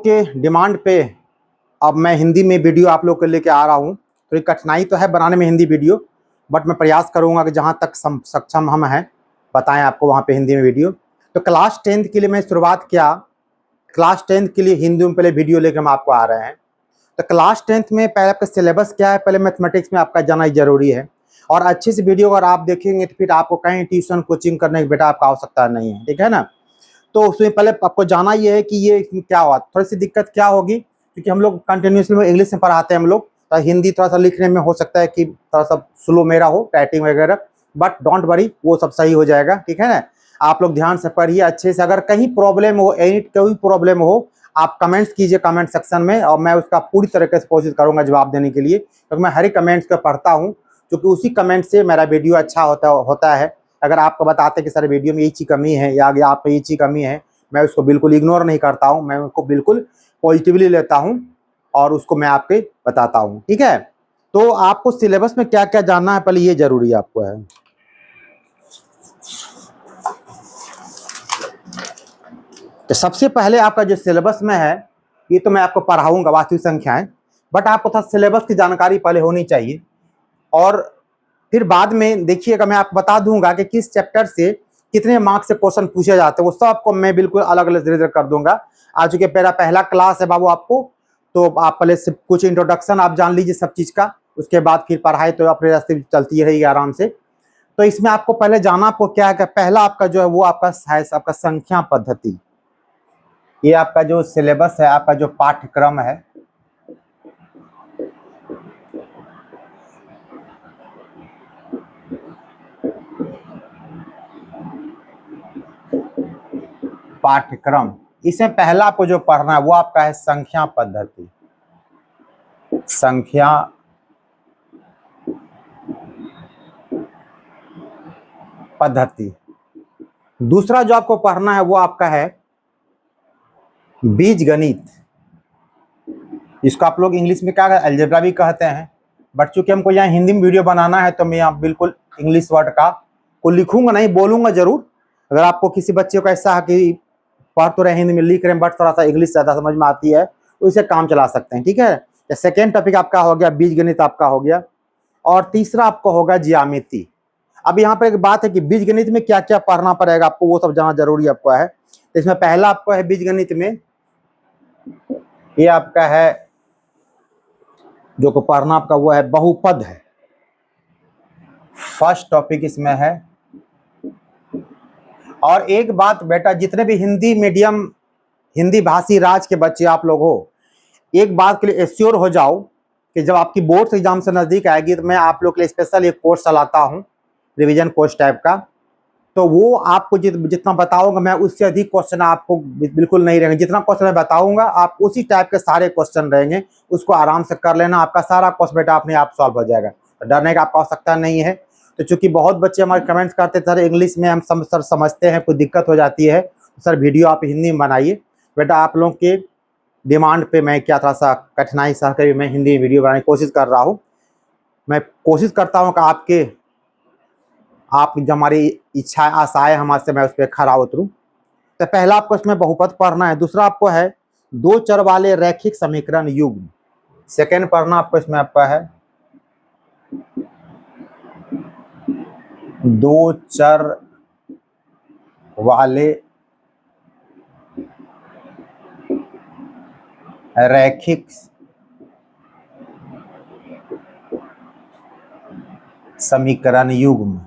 के डिमांड पे अब मैं हिंदी में वीडियो आप लोग के लेके आ रहा हूँ। थोड़ी कठिनाई तो है बनाने में हिंदी वीडियो, बट मैं प्रयास करूँगा कि जहाँ तक सक्षम हम हैं बताएं आपको वहाँ पे हिंदी में वीडियो। तो क्लास 10th के लिए मैं शुरुआत किया, क्लास 10th के लिए हिंदी में पहले वीडियो लेकर हम आपको आ रहे हैं। तो क्लास 10th में पहले आपका सिलेबस क्या है, पहले मैथमेटिक्स में आपका जाना ज़रूरी है। और अच्छे से वीडियो अगर आप देखेंगे तो फिर आपको कहीं ट्यूशन कोचिंग करने की बेटा आपका आवश्यकता नहीं है, ठीक है ना। तो उसमें पहले आपको जाना ये है कि ये क्या हुआ, थोड़ी सी दिक्कत क्या होगी, क्योंकि हम लोग कंटिन्यूसली इंग्लिश में पढ़ाते हैं हम लोग, तो हिंदी थोड़ा सा लिखने में हो सकता है कि थोड़ा सा स्लो मेरा हो टाइपिंग वगैरह, बट डोंट वरी, वो सब सही हो जाएगा, ठीक है ना। आप लोग ध्यान से पढ़िए अच्छे से। अगर कहीं प्रॉब्लम हो, एनी कोई प्रॉब्लम हो, आप कमेंट्स कीजिए कमेंट सेक्शन में, और मैं उसका पूरी तरीके से कोशिश करूँगा जवाब देने के लिए, क्योंकि मैं हर एक कमेंट्स को पढ़ता हूँ, क्योंकि उसी कमेंट से मेरा वीडियो अच्छा होता है। अगर आपको बताते कि सर वीडियो में ये चीज़ कमी है या आप पे ये चीज़ कमी है, मैं उसको बिल्कुल इग्नोर नहीं करता हूँ, मैं उसको बिल्कुल पॉजिटिवली लेता हूँ और उसको मैं आपके बताता हूँ, ठीक है। तो आपको सिलेबस में क्या क्या जानना है पहले ये जरूरी आपको है। तो सबसे पहले आपका जो सिलेबस में है, ये तो मैं आपको पढ़ाऊंगा वास्तविक संख्याएं, बट आपको था सिलेबस की जानकारी पहले होनी चाहिए। और फिर बाद में देखिएगा, मैं आपको बता दूंगा कि किस चैप्टर से कितने मार्क्स से क्वेश्चन पूछे जाते हैं, वो सब आपको मैं बिल्कुल अलग अलग धीरे धीरे कर दूंगा। आज चूंकि मेरा पहला क्लास है बाबू आपको, तो आप पहले से कुछ इंट्रोडक्शन आप जान लीजिए सब चीज़ का, उसके बाद फिर पढ़ाई तो अपने रास्ते चलती रहेगी आराम से। तो इसमें आपको पहले जाना आपको क्या है कि पहला आपका जो है वो आपका है आपका संख्या पद्धति। ये आपका जो सिलेबस है, आपका जो पाठ्यक्रम है, पाठ्यक्रम, इसमें पहला आपको जो पढ़ना है वो आपका है संख्या पद्धति। संख्या पद्धति। दूसरा जो आपको पढ़ना है वो आपका है बीजगणित। इसको आप लोग इंग्लिश में क्या अलजेब्रा भी कहते हैं, बट चूंकि हमको यहाँ हिंदी में वीडियो बनाना है तो मैं यहाँ बिल्कुल इंग्लिश वर्ड का को लिखूंगा नहीं, बोलूंगा जरूर। अगर आपको किसी बच्चे को ऐसा है कि पढ़ तो रहे हिंदी में, लिख रहे हैं, बट थोड़ा सा इंग्लिश ज़्यादा समझ में आती है, तो इसे काम चला सकते हैं, ठीक है। तो सेकेंड टॉपिक आपका हो गया बीजगणित आपका हो गया। और तीसरा आपको होगा ज्यामिति। अब यहाँ पर एक बात है कि बीजगणित में क्या क्या पढ़ना पड़ेगा आपको, वो सब जानना जरूरी आपको है। तो इसमें पहला आपको है बीजगणित में, ये आपका है जो को पढ़ना आपका वो है बहुपद है। फर्स्ट टॉपिक इसमें है। और एक बात बेटा, जितने भी हिंदी मीडियम हिंदी भाषी राज्य के बच्चे आप लोग हो, एक बात के लिए एश्योर हो जाओ कि जब आपकी बोर्ड एग्जाम से नज़दीक आएगी तो मैं आप लोग के लिए स्पेशल एक कोर्स चलाता हूँ, रिवीजन कोर्स टाइप का। तो वो आपको जितना बताऊंगा मैं, उससे अधिक क्वेश्चन आपको बिल्कुल नहीं रहेंगे। जितना क्वेश्चन मैं बताऊंगा आप उसी टाइप के सारे क्वेश्चन रहेंगे, उसको आराम से कर लेना, आपका सारा क्वेश्चन बेटा अपने आप सॉल्व हो जाएगा, तो डरने का आपको आवश्यकता नहीं है। तो चूंकि बहुत बच्चे हमारे कमेंट्स करते सर इंग्लिश में हम सर समझते हैं, कोई दिक्कत हो जाती है, तो सर वीडियो आप हिंदी में बनाइए। बेटा आप लोगों के डिमांड पे मैं क्या थोड़ा सा कठिनाई सह कर भी मैं हिंदी वीडियो बनाने की कोशिश कर रहा हूँ। मैं कोशिश करता हूँ कि आप जो हमारी इच्छा आशाएं हमारे से, मैं उस पर खरा उतरूँ। तो पहला आपको इसमें बहुपद पढ़ना है। दूसरा आपको है दो चर वाले रैखिक समीकरण युग्म। सेकेंड पढ़ना आपको इसमें आपका है दो चर वाले रैखिक समीकरण युग्म।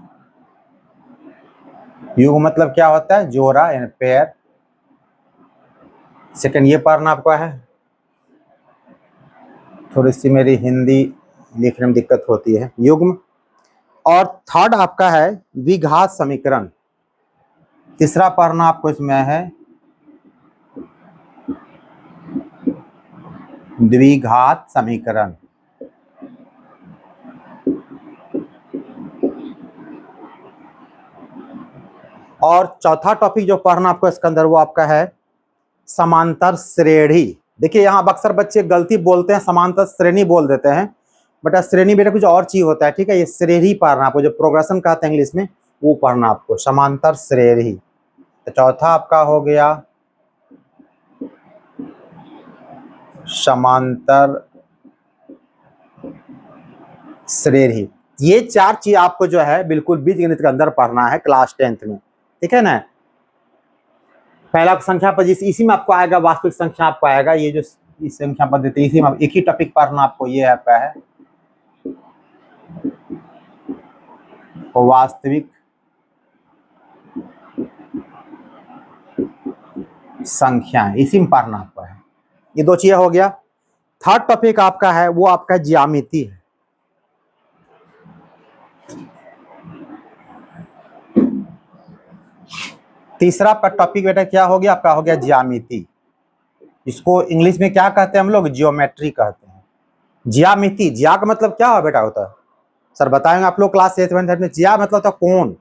युग्म मतलब क्या होता है, जोड़ा यानी पेयर। सेकेंड ये पढ़ना आपका है, थोड़ी सी मेरी हिंदी लिखने में दिक्कत होती है, युग्म। और थर्ड आपका है द्विघात समीकरण। तीसरा पढ़ना आपको इसमें है द्विघात समीकरण। और चौथा टॉपिक जो पढ़ना आपको इसके अंदर वो आपका है समांतर श्रेणी। देखिए यहाँ अक्सर बच्चे गलती बोलते हैं, समांतर श्रेणी बोल देते हैं, बट श्रेणी बेटा कुछ और चीज होता है, ठीक है। ये श्रेणी पढ़ना आपको, जो प्रोग्रेशन कहते हैं इंग्लिश में, वो पढ़ना आपको, समांतर श्रेणी। तो चौथा आपका हो गया समांतर श्रेणी। ये 4 चीज आपको जो है बिल्कुल बीजगणित के अंदर पढ़ना है क्लास 10th में, ठीक है ना। पहला संख्या पद्धति इसी में आपको आएगा, वास्तविक संख्या आपको आएगा, ये जो इस संख्या पद्धति इसी में एक ही टॉपिक पढ़ना आपको, ये आपका है वास्तविक संख्या, इसी में पढ़ना आपको है। ये 2 चीजें हो गया। थर्ड टॉपिक आपका है वो आपका ज्यामिति है। तीसरा आपका टॉपिक बेटा क्या हो गया, आपका हो गया ज्यामिति। इसको इंग्लिश में क्या कहते हैं हम लोग, जियोमेट्री कहते हैं। ज्यामिति, ज्या का मतलब क्या हो बेटा होता है, सर बताएंगे आप लोग क्लास 8th में। ज्या मतलब होता है कोण,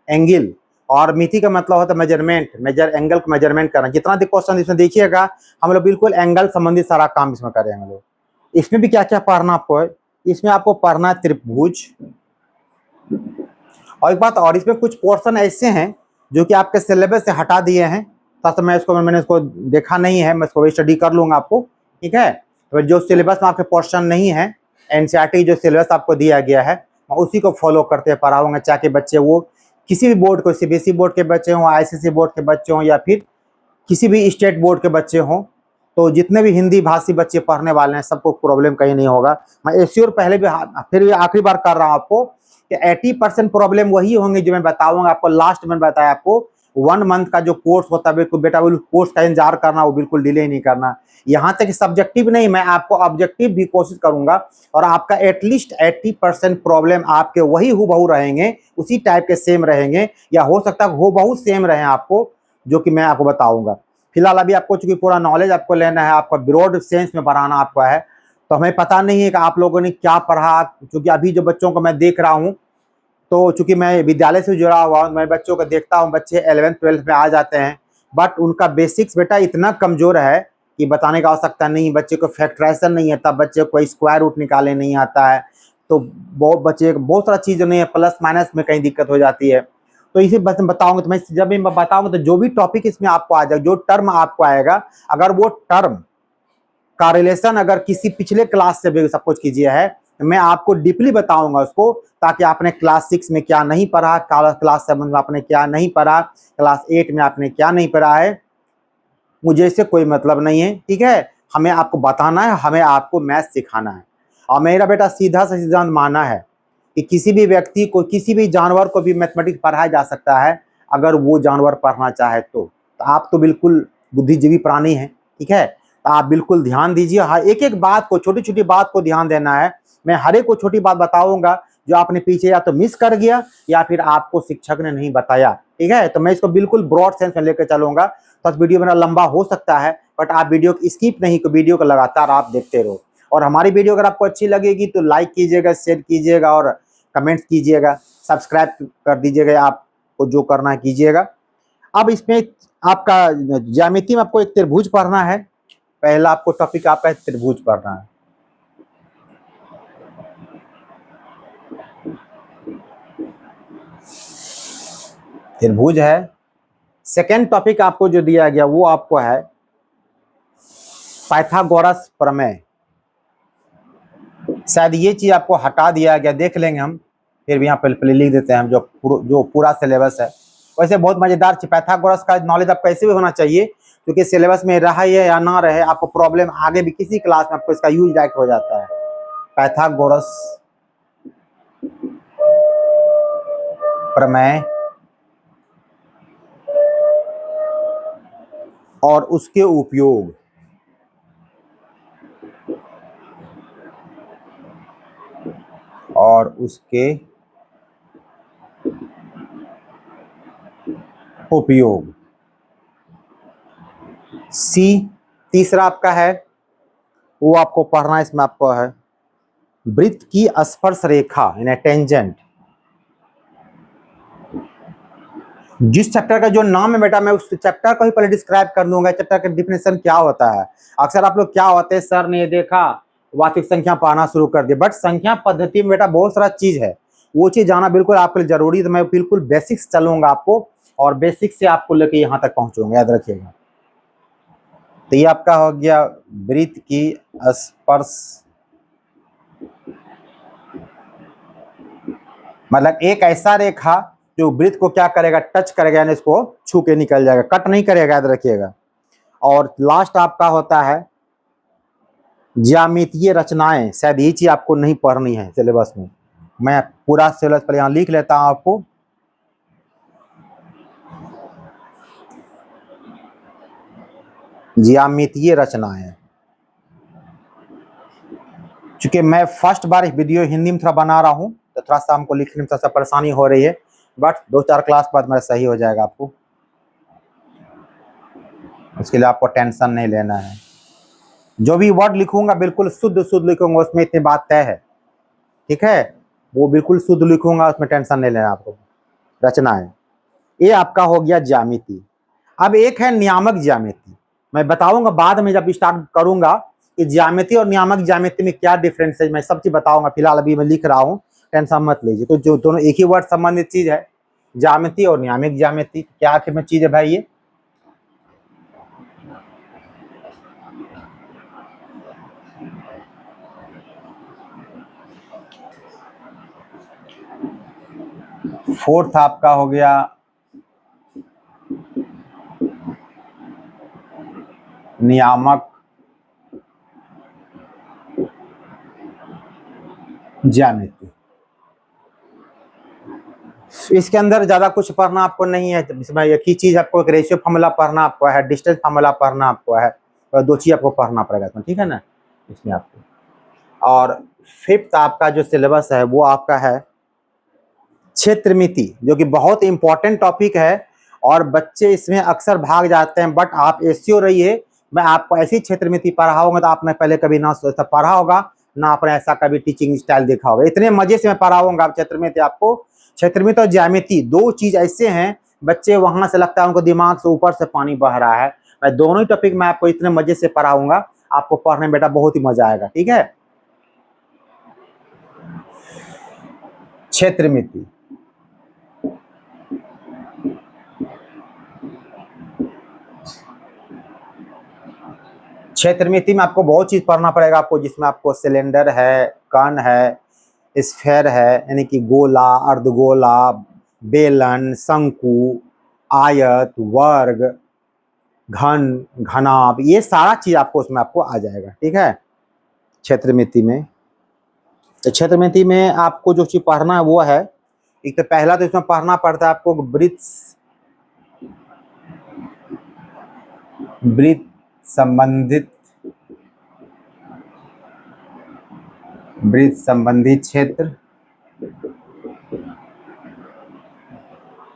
एंगल, और मिति का मतलब होता है मेजरमेंट, एंगल का मेजरमेंट करना। जितना भी क्वेश्चन इसमें देखिएगा हम लोग बिल्कुल एंगल संबंधित सारा काम इसमें करेंगे हम लोग। इसमें भी क्या क्या पढ़ना आपको है, इसमें आपको पढ़ना है त्रिभुज। और एक बात और, इसमें कुछ पोर्शन ऐसे हैं जो कि आपके सिलेबस से हटा दिए हैं, तो मैंने इसको देखा नहीं है, मैं इसको स्टडी कर लूंगा आपको, ठीक है। तो जो सिलेबस में आपके पोर्शन नहीं है, एनसीईआरटी जो सिलेबस आपको दिया गया है मैं उसी को फॉलो करते पढ़ाऊंगा, चाहे बच्चे वो किसी भी बोर्ड को, सीबीएसई बोर्ड के बच्चे हों, आईसीएसई बोर्ड के बच्चे हों, या फिर किसी भी स्टेट बोर्ड के बच्चे हों। तो जितने भी हिंदी भाषी बच्चे पढ़ने वाले हैं सबको प्रॉब्लम कहीं नहीं होगा। मैं एश्योर पहले भी फिर भी आखिरी बार कर रहा हूँ आपको कि 80% प्रॉब्लम वही होंगे जो मैं बताऊंगा आपको। लास्ट में बताया आपको 1 मंथ का जो कोर्स होता है, बिल्कुल बेटा बिल्कुल कोर्स का इंतजार करना, वो बिल्कुल डिले नहीं करना। यहाँ तक सब्जेक्टिव नहीं, मैं आपको ऑब्जेक्टिव भी कोशिश करूंगा, और आपका एटलीस्ट 80% प्रॉब्लम आपके वही हूबहू रहेंगे, उसी टाइप के सेम रहेंगे, या हो सकता है हूबहू सेम रहे आपको, जो कि मैं आपको बताऊंगा। फिलहाल अभी आपको चूंकि पूरा नॉलेज आपको लेना है, आपका ब्रॉड सेंस में पढ़ाना आपको है, तो हमें पता नहीं है कि आप लोगों ने क्या पढ़ा। क्योंकि अभी जो बच्चों को मैं देख रहा हूँ, तो चूंकि मैं विद्यालय से जुड़ा हुआ हूँ, मैं बच्चों को देखता हूँ, बच्चे 11th 12th में आ जाते हैं, बट उनका बेसिक्स बेटा इतना कमजोर है कि बताने का आवश्यकता नहीं। बच्चे को फैक्टराइजेशन नहीं आता, बच्चे को स्क्वायर रूट निकाले नहीं आता है, तो बहुत बच्चे बहुत सारा चीज़ नहीं है, प्लस माइनस में कहीं दिक्कत हो जाती है। तो इसी बस बताऊंगा, तो मैं जब भी बताऊंगा तो जो भी टॉपिक इसमें आपको आ जाए, जो टर्म आपको आएगा, अगर वो टर्म का रिलेशन अगर किसी पिछले क्लास से भी सब कुछ कीजिए है, मैं आपको डीपली बताऊंगा उसको, ताकि आपने क्लास 6 में क्या नहीं पढ़ा, क्लास 7 में आपने क्या नहीं पढ़ा, क्लास 8 में आपने क्या नहीं पढ़ा है, मुझे इससे कोई मतलब नहीं है, ठीक है। हमें आपको बताना है, हमें आपको मैथ सिखाना है। और मेरा बेटा सीधा सा सिद्धांत माना है कि किसी भी व्यक्ति को, किसी भी जानवर को भी मैथमेटिक्स पढ़ाया जा सकता है, अगर वो जानवर पढ़ना चाहे तो आप तो बिल्कुल बुद्धिजीवी प्राणी हैं, ठीक है। तो आप बिल्कुल ध्यान दीजिए, हर एक एक बात को, छोटी छोटी बात को ध्यान देना है। मैं हर एक को छोटी बात बताऊंगा जो आपने पीछे या तो मिस कर गया, या फिर आपको शिक्षक ने नहीं बताया, ठीक है। तो मैं इसको बिल्कुल ब्रॉड सेंस में लेकर चलूंगा। तो वीडियो मेरा लंबा हो सकता है, बट आप वीडियो स्किप नहीं, तो वीडियो को लगातार आप देखते रहो। और हमारी वीडियो अगर आपको अच्छी लगेगी तो लाइक कीजिएगा, शेयर कीजिएगा, और कमेंट्स कीजिएगा, सब्सक्राइब कर दीजिएगा, आपको जो करना है कीजिएगा। अब इसमें आपका ज्यामिति में आपको एक त्रिभुज पढ़ना है। पहला आपको टॉपिक आपका त्रिभुज पढ़ना है। त्रिभुज है। सेकेंड टॉपिक आपको जो दिया गया वो आपको है पाइथागोरस प्रमेय। शायद ये चीज आपको हटा दिया गया, देख लेंगे हम, फिर भी यहाँ पे लिख देते हैं हम, जो पूरा सिलेबस है। वैसे बहुत मजेदार चीज, पाइथागोरस का नॉलेज आपको ऐसे भी होना चाहिए, क्योंकि सिलेबस में रहे या ना रहे, आपको प्रॉब्लम आगे भी किसी क्लास में आपको इसका यूज डायरेक्ट हो जाता है। पाइथागोरस प्रमेय और उसके उपयोग। और उसके उपयोग। सी तीसरा आपका है, वो आपको पढ़ना, इसमें आपको है वृत्त की स्पर्श रेखा, यानी टेंजेंट। जिस चैप्टर का जो नाम है बेटा, मैं उस चैप्टर को ही पहले डिस्क्राइब कर दूंगा, चैप्टर का डिफिनेशन क्या होता है। अक्सर आप लोग क्या होते हैं, सर ने ये देखा वास्तविक संख्या पढ़ना शुरू कर दिया, बट संख्या पद्धति में बेटा बहुत सारा चीज है, वो चीज जाना बिल्कुल आपके लिए जरूरी है। तो मैं बिल्कुल बेसिक्स चलूंगा आपको, और बेसिक्स से आपको लेके यहाँ तक पहुंचूंगा, याद रखिएगा। तो ये आपका हो गया वृत्त की स्पर्श मतलब एक ऐसा रेखा जो वृत्त को क्या करेगा, टच करेगा, यानी इसको छू के निकल जाएगा, कट नहीं करेगा, याद रखिएगा। और लास्ट आपका होता है ज्यामितीय रचनाएं। शायद ये चीज आपको नहीं पढ़नी है सिलेबस में, मैं पूरा सिलेबस पर यहाँ लिख लेता हूँ आपको। ज्यामितीय रचनाएं, चूंकि मैं फर्स्ट बार वीडियो हिंदी में थोड़ा बना रहा हूँ तो थोड़ा सा हमको लिखने में थोड़ा सा परेशानी हो रही है, बट 2-4 क्लास बाद मेरा सही हो जाएगा। आपको उसके लिए आपको टेंशन नहीं लेना है। जो भी वर्ड लिखूंगा बिल्कुल शुद्ध शुद्ध लिखूंगा, उसमें इतनी बात तय है, ठीक है। वो बिल्कुल शुद्ध लिखूंगा, उसमें टेंशन नहीं लेना आपको। रचना है, ये आपका हो गया ज्यामिति। अब एक है नियामक ज्यामिति, मैं बताऊंगा बाद में जब स्टार्ट करूंगा कि ज्यामिति और नियामक ज्यामिति में क्या डिफरेंस है, मैं सब चीज बताऊंगा। फिलहाल अभी मैं लिख रहा हूँ, टेंशन मत लीजिए। तो जो दोनों एक ही वर्ड संबंधित चीज है, ज्यामिति और नियामक ज्यामिति, क्या आखिर में चीज है भाई ये? फोर्थ आपका हो गया नियामक ज्यामिति। इसके अंदर ज्यादा कुछ पढ़ना आपको नहीं है, इसमें एक ही चीज आपको, एक रेशियो फार्मूला पढ़ना आपको है, डिस्टेंस फार्मूला पढ़ना आपको है, और 2 चीज आपको पढ़ना पड़ेगा इसमें, ठीक है ना इसमें आपको। और फिफ्थ आपका जो सिलेबस है वो आपका है क्षेत्रमिति, जो कि बहुत इंपॉर्टेंट टॉपिक है और बच्चे इसमें अक्सर भाग जाते हैं। बट आप एससीओ रहिए, मैं आपको ऐसी क्षेत्रमिति पढ़ाऊंगा तो आपने पहले कभी ना पढ़ा होगा, ना आपने ऐसा कभी टीचिंग स्टाइल देखा होगा। इतने मजे से मैं पढ़ाऊंगा आप क्षेत्रमिति। आपको क्षेत्रमिति और ज्यामिति 2 चीज ऐसे हैं, बच्चे वहां से लगता है उनको दिमाग से ऊपर से पानी बह रहा है। मैं दोनों ही टॉपिक में आपको इतने मजे से पढ़ाऊंगा, आपको पढ़ने में बेटा बहुत ही मजा आएगा, ठीक है। क्षेत्रमिति, क्षेत्रमिति में आपको बहुत चीज पढ़ना पड़ेगा आपको, जिसमें आपको सिलेंडर है, कण है, स्फेयर है यानी कि गोला, अर्धगोला, बेलन, शंकु, आयत, वर्ग, घन, घनाभ, ये सारा चीज आपको उसमें आपको आ जाएगा, ठीक है क्षेत्रमिति में। तो क्षेत्रमिति में आपको जो चीज पढ़ना है वो है, एक तो पहला तो इसमें पढ़ना पड़ता है आपको वृत्त संबंधित क्षेत्र,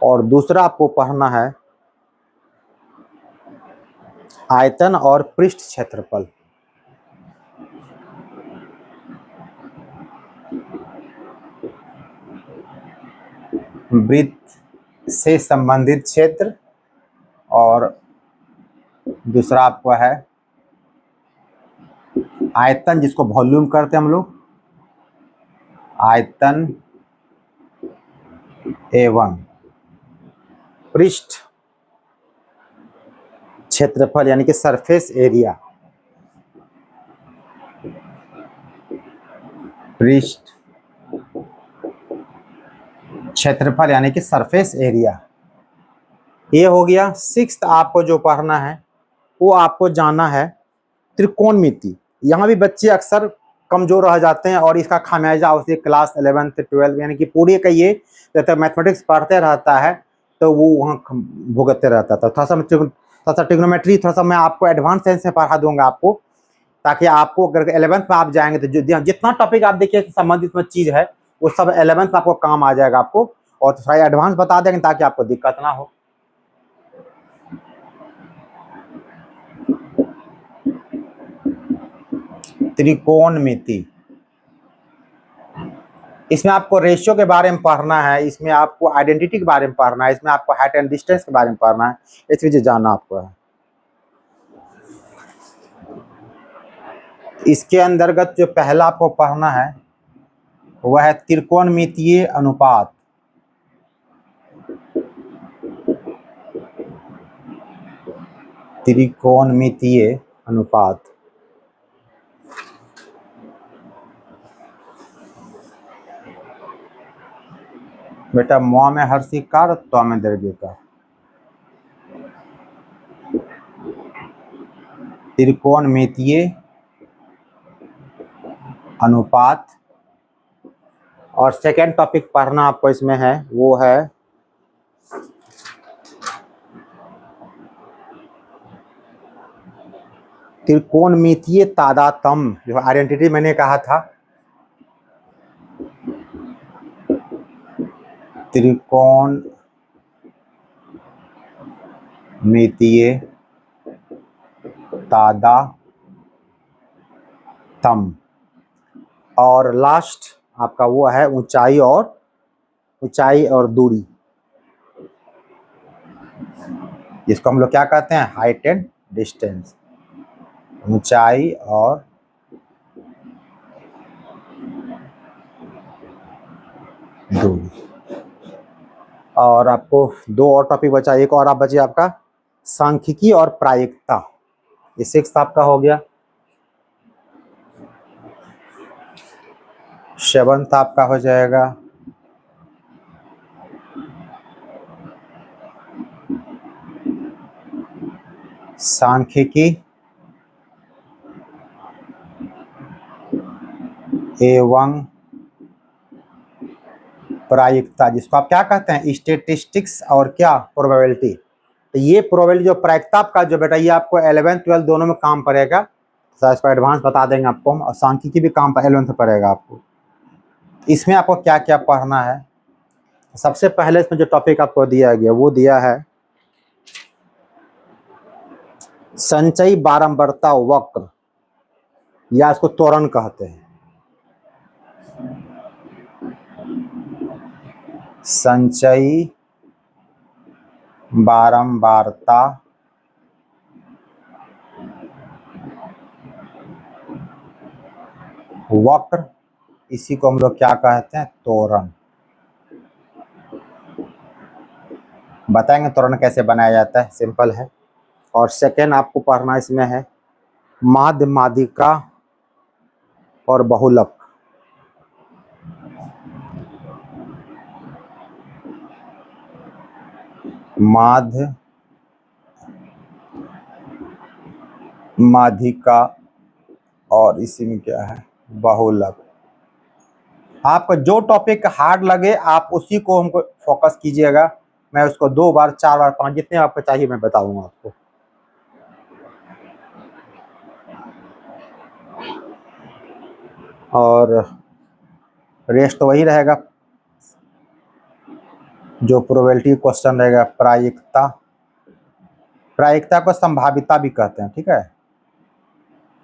और दूसरा आपको पढ़ना है आयतन और पृष्ठ क्षेत्रफल। वृत्त से संबंधित क्षेत्र, और दूसरा आपको है आयतन, जिसको वॉल्यूम करते हैं हम लोग, आयतन एवं पृष्ठ क्षेत्रफल यानी कि सरफेस एरिया। पृष्ठ क्षेत्रफल यानी कि सरफेस एरिया, ये हो गया। सिक्स्थ आपको जो पढ़ना है वो आपको जाना है त्रिकोणमिति। यहाँ भी बच्चे अक्सर कमजोर रह जाते हैं और इसका खामियाजा उसे क्लास 11th 12 यानी कि पूरी का ये जब मैथमेटिक्स पढ़ते रहता है तो वो वहाँ भुगतते रहता था। थोड़ा सा ट्रिग्नोमेट्री थोड़ा सा मैं आपको एडवांस साइंस में पढ़ा दूंगा आपको, ताकि आपको अगर 11th में आप जाएंगे तो जितना टॉपिक आप देखिए संबंधित में चीज है वो सब 11th में आपको काम आ जाएगा आपको, और थोड़ा एडवांस बता देंगे ताकि आपको दिक्कत ना हो। त्रिकोणमिति, इसमें आपको रेशियो के बारे में पढ़ना है, इसमें आपको आइडेंटिटी के बारे में पढ़ना है, इसमें आपको हाइट एंड डिस्टेंस के बारे में पढ़ना है, इस वजह जानना आपको है। इसके अंतर्गत जो पहला आपको पढ़ना है वह है त्रिकोणमितीय अनुपात। त्रिकोणमितीय अनुपात, बेटा म में हर्षिकार, त्व में दीर्घिकार। त्रिकोणमितीय अनुपात। और सेकेंड टॉपिक पढ़ना आपको इसमें है, वो है त्रिकोणमितीय तादात्म्य। जो आइडेंटिटी मैंने कहा था, त्रिकोणमितीय तादात्म्य। और लास्ट आपका वो है ऊंचाई और दूरी, जिसको हम लोग क्या कहते हैं, हाइट एंड डिस्टेंस। ऊंचाई और दूरी। और आपको दो और टॉपिक बचा, एक और आप बचे आपका सांख्यिकी और प्रायिकता। ये 6 आपका हो गया। 7 आपका हो जाएगा सांख्यिकी एवं प्रायिकता, जिसको आप क्या कहते हैं, स्टेटिस्टिक्स और क्या, प्रोबेबिलिटी। तो ये प्रोबेबिलिटी जो प्रायिकता आपका जो बेटा, ये आपको 11th 12th दोनों में काम पड़ेगा। तो इसको एडवांस बता देंगे आपको, और सांख्यिकी भी काम 11th में पड़ेगा आपको। इसमें आपको क्या क्या पढ़ना है, सबसे पहले इसमें जो टॉपिक आपको दिया गया वो दिया है संचयी बारंबारता वक्र, या इसको त्वरण कहते हैं। संचयी बारंबारता वक्र, इसी को हम लोग क्या कहते हैं, त्वरण। बताएंगे त्वरण कैसे बनाया जाता है, सिंपल है। और सेकेंड आपको पढ़ना इसमें है माध्य, माध्यिका और बहुलक। माध्य, माध्यिका और इसी में क्या है, बहुलक। आपको जो टॉपिक हार्ड लगे आप उसी को हमको फोकस कीजिएगा। मैं उसको 2 बार 4 बार 5 जितने आपको चाहिए मैं बताऊंगा आपको। और रेस्ट तो वही रहेगा, जो प्रोबेबिलिटी क्वेश्चन रहेगा। प्रायिकता, प्रायिकता को संभाविता भी कहते हैं, ठीक है,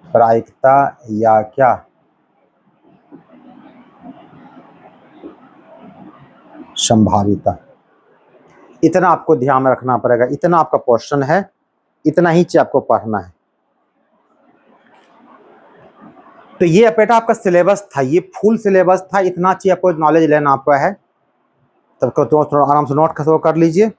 प्रायिकता या क्या, संभाविता। इतना आपको ध्यान में रखना पड़ेगा, इतना आपका क्वेश्चन है, इतना ही चीज आपको पढ़ना है। तो ये बेटा आपका सिलेबस था, ये फुल सिलेबस था, इतना चीज आपको नॉलेज लेना आपका है। तब को तो थोड़ा आराम से नोट कर लीजिए।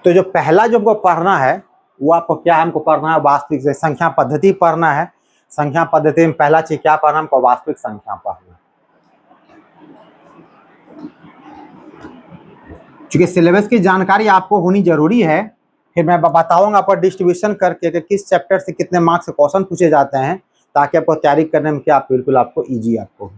तो जो पहला जो हमको पढ़ना है वो आपको क्या है, हमको पढ़ना है वास्तविक संख्या पद्धति पढ़ना है। संख्या पद्धति में पहला चीज क्या पढ़ना है हमको, वास्तविक संख्या पढ़ना। क्योंकि सिलेबस की जानकारी आपको होनी जरूरी है। फिर मैं बताऊंगा आपको डिस्ट्रीब्यूशन करके कि किस चैप्टर से कितने मार्क्स से क्वेश्चन पूछे जाते हैं, ताकि आपको तैयारी करने में क्या बिल्कुल आपको ईजी आपको।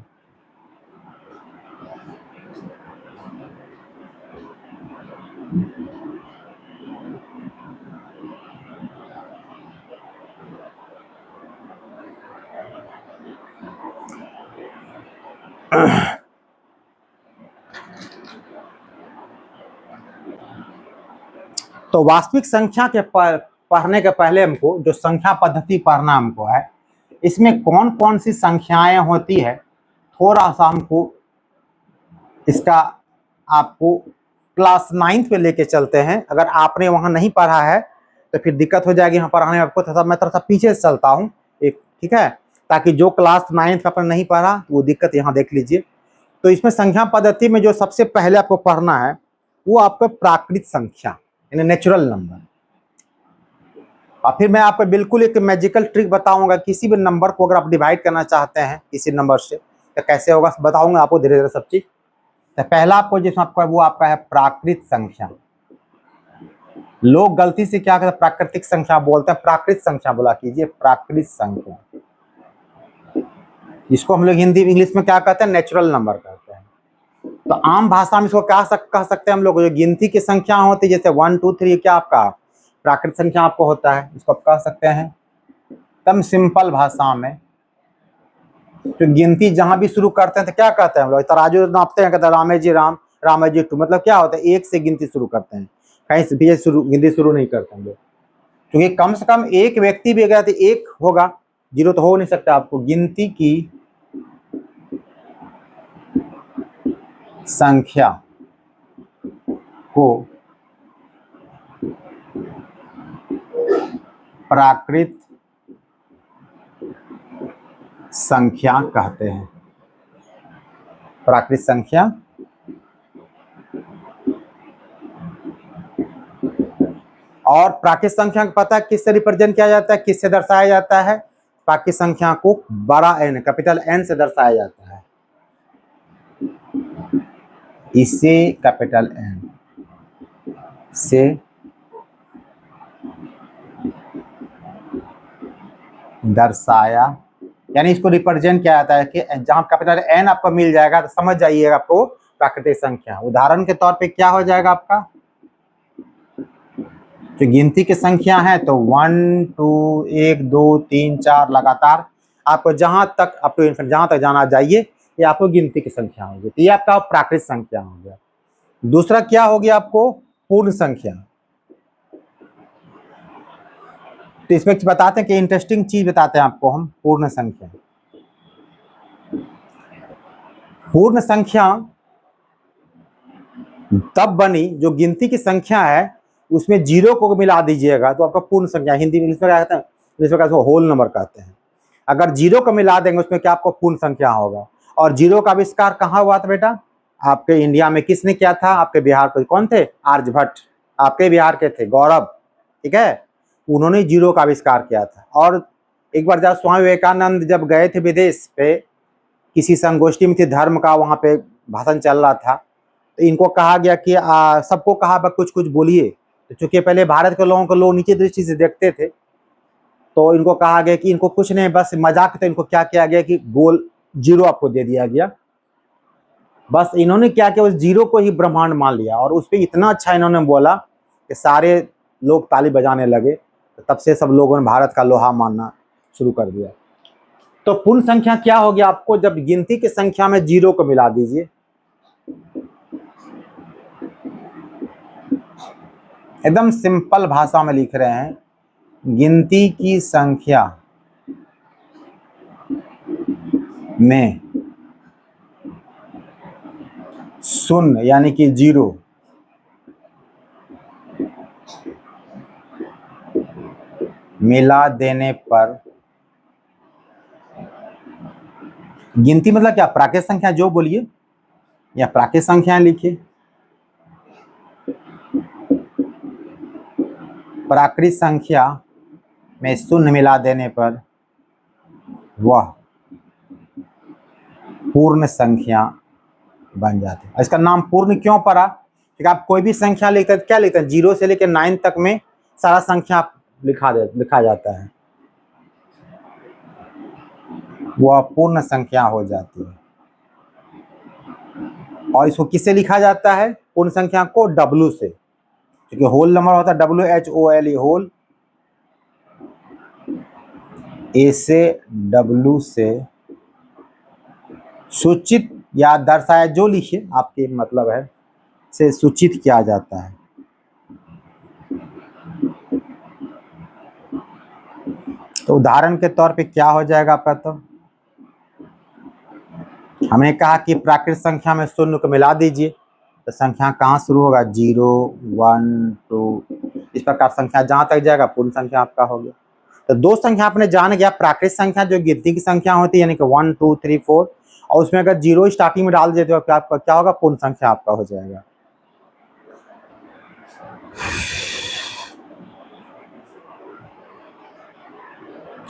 तो वास्तविक संख्या के पढ़ने के पहले हमको जो संख्या पद्धति पढ़ना हमको है, इसमें कौन कौन सी संख्याएं होती है, थोड़ा सा हमको इसका आपको क्लास 9th पे लेके चलते हैं। अगर आपने वहां नहीं पढ़ा है तो फिर दिक्कत हो जाएगी यहाँ पढ़ाने में आपको, मैं थोड़ा सा पीछे से चलता हूँ एक, ठीक है, ताकि जो क्लास 9th में आपने नहीं पढ़ा वो दिक्कत यहाँ देख लीजिए। तो इसमें संख्या पद्धति में जो सबसे पहले आपको पढ़ना है वो आपका प्राकृत संख्या यानी नेचुरल नंबर। और फिर मैं आपको बिल्कुल एक मैजिकल ट्रिक बताऊंगा, किसी भी नंबर को अगर आप डिवाइड करना चाहते हैं किसी नंबर से तो कैसे होगा बताऊंगा आपको धीरे धीरे सब चीज। तो पहला आपको जिसमें आपका वो आपका है प्राकृत संख्या। लोग गलती से क्या करते हैं, प्राकृतिक संख्या बोलते हैं, प्राकृत संख्या बोला कीजिए, प्राकृत संख्या। इसको हम लोग हिंदी इंग्लिश में क्या कहते हैं, नेचुरल नंबर कहते हैं। तो आम भाषा में इसको कह सकते हैं हम लोग, जो गिनती की संख्या होती है जैसे 1 2 3 क्या आपका प्राकृत संख्या आपको होता है, इसको आप कह सकते हैं एकदम सिंपल भाषा में। तो गिनती जहां भी शुरू करते हैं तो क्या कहते हैं हम लोग, तराजू नापते हैं, कहते हैं रामे जी राम रामे जी टू, मतलब क्या होता है एक से गिनती शुरू करते हैं, कहीं से भी गिनती शुरू नहीं करते हम लोग, क्योंकि कम से कम एक व्यक्ति भी अगर तो एक होगा, जीरो तो हो नहीं सकता। आपको गिनती की संख्या को प्राकृत संख्या कहते हैं, प्राकृत संख्या। और प्राकृत संख्या का पता किससे रिप्रेजेंट किया जाता है, किससे दर्शाया जाता है, प्राकृत संख्या को बड़ा एन कैपिटल एन से दर्शाया जाता है, इसे कैपिटल एन से दर्शाया, यानी इसको रिप्रेजेंट किया जाता है कि जहां कैपिटल एन आपको मिल जाएगा तो समझ जाइएगा आपको प्राकृतिक संख्या। उदाहरण के तौर पे क्या हो जाएगा आपका, जो गिनती की संख्या है तो 1 2 1 2 3 4 लगातार आपको जहां तक अप टू जहां तक जाना चाहिए ये आपको गिनती की संख्या होगी, तो ये आपका प्राकृत संख्या हो गया। दूसरा क्या हो गया आपको, पूर्ण संख्या। तो इसमें बताते हैं कि इंटरेस्टिंग चीज बताते हैं आपको हम, पूर्ण संख्या। पूर्ण संख्या तब बनी जो गिनती की संख्या है उसमें जीरो को मिला दीजिएगा तो आपका पूर्ण संख्या, हिंदी में क्या कहते हैं, जिसमें कहते हैं होल नंबर कहते हैं। अगर जीरो को मिला देंगे उसमें क्या आपको पूर्ण संख्या होगा। और जीरो का आविष्कार कहाँ हुआ था बेटा, आपके इंडिया में किसने किया था, आपके बिहार के कौन थे, आर्यभट्ट, आपके बिहार के थे गौरव, ठीक है, उन्होंने जीरो का आविष्कार किया था। और एक बार जब स्वामी विवेकानंद जब गए थे विदेश पे, किसी संगोष्ठी में थे धर्म का, वहां पे भाषण चल रहा था, तो इनको कहा गया कि सबको कहा कुछ कुछ बोलिए। तो चूंकि पहले भारत के लोगों को लोग नीचे दृष्टि से देखते थे, तो इनको कहा गया कि इनको कुछ नहीं, बस मजाक, तो इनको क्या किया गया कि गोल जीरो आपको दे दिया गया। बस इन्होंने क्या किया, उस जीरो को ही ब्रह्मांड मान लिया और उस पर इतना अच्छा इन्होंने बोला कि सारे लोग ताली बजाने लगे। तब से सब लोगों ने भारत का लोहा मानना शुरू कर दिया। तो पूर्ण संख्या क्या हो गया आपको, जब गिनती की संख्या में जीरो को मिला दीजिए, एकदम सिंपल भाषा में लिख रहे हैं, गिनती की संख्या में शून्य यानी कि जीरो मिला देने पर, गिनती मतलब क्या, प्राकृत संख्या जो बोलिए या प्राकृत संख्या लिखिए, प्राकृत संख्या में शून्य मिला देने पर वह पूर्ण संख्या बन जाती है। इसका नाम पूर्ण क्यों पड़ा, क्योंकि आप कोई भी संख्या लिखते हैं क्या लिखते हैं, 0 से लेकर 9 तक में सारा संख्या लिखा जाता है, वह पूर्ण संख्या हो जाती है। और इसको किससे लिखा जाता है, पूर्ण संख्या को W से, क्योंकि होल नंबर होता है WHOLE होल, A से W से सूचित या दर्शाया, जो लिखिए आपके मतलब है, से सूचित किया जाता है। तो उदाहरण के तौर पे क्या हो जाएगा आपका, तो हमने कहा कि प्राकृत संख्या में शून्य को मिला दीजिए तो संख्या कहाँ शुरू होगा, 0 1 2, इस प्रकार संख्या जहाँ तक जाएगा पूर्ण संख्या आपका हो गया। तो दो संख्या आपने जान गया, प्राकृत संख्या जो गिनती की संख्या होती है यानी कि 1 2 3 4, और उसमें अगर 0 स्टार्टिंग में डाल देते हो तो आपका क्या होगा, पूर्ण संख्या आपका हो जाएगा।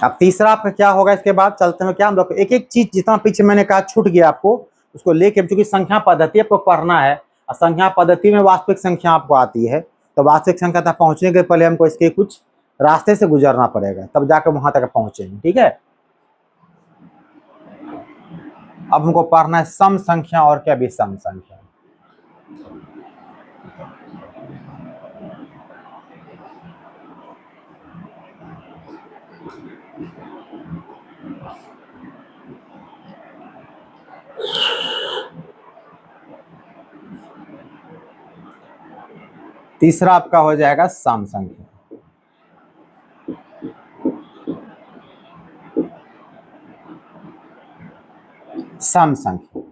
अब तीसरा आपका क्या होगा, इसके बाद चलते हैं क्या हम लोग एक एक चीज जितना पीछे मैंने कहा छूट गया आपको उसको लेके, क्योंकि संख्या पद्धति आपको पढ़ना है और संख्या पद्धति में वास्तविक संख्या आपको आती है, तो वास्तविक संख्या तक पहुंचने के पहले हमको इसके कुछ रास्ते से गुजरना पड़ेगा, तब जाकर वहां तक पहुंचेंगे। ठीक है, अब हमको पढ़ना है सम संख्या और क्या विषम संख्या। तीसरा आपका हो जाएगा सम संख्या। सम संख्या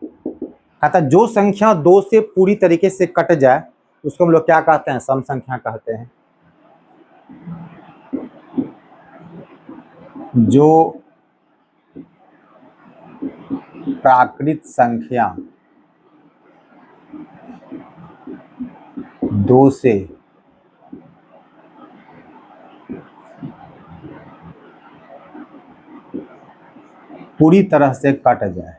कहता है जो संख्या दो से पूरी तरीके से कट जाए उसको हम लोग क्या कहते हैं, सम संख्या कहते हैं। जो प्राकृत संख्या दो से पूरी तरह से कट जाए,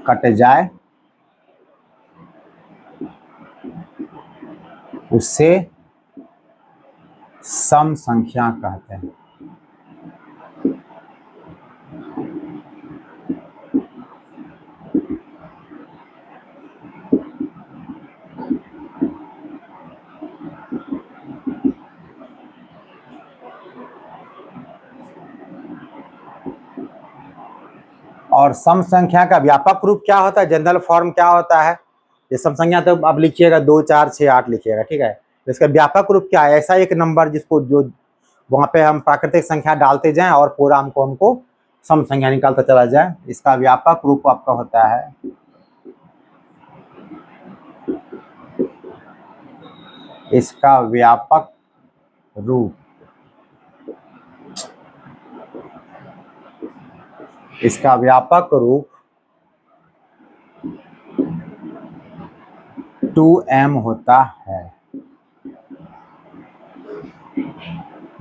कट जाए उससे सम संख्या कहते हैं। और सम संख्या का व्यापक रूप क्या होता है, जनरल फॉर्म क्या होता है, ये सम संख्या तो अब लिखिएगा 2 4 6 8 लिखिएगा। ठीक है, तो इसका व्यापक रूप क्या है, ऐसा एक नंबर जिसको जो वहां पे हम प्राकृतिक संख्या डालते जाएं और पूरा हमको सम संख्या निकालता चला जाए, इसका व्यापक रूप आपका होता है इसका व्यापक रूप इसका व्यापक रूप 2m होता है,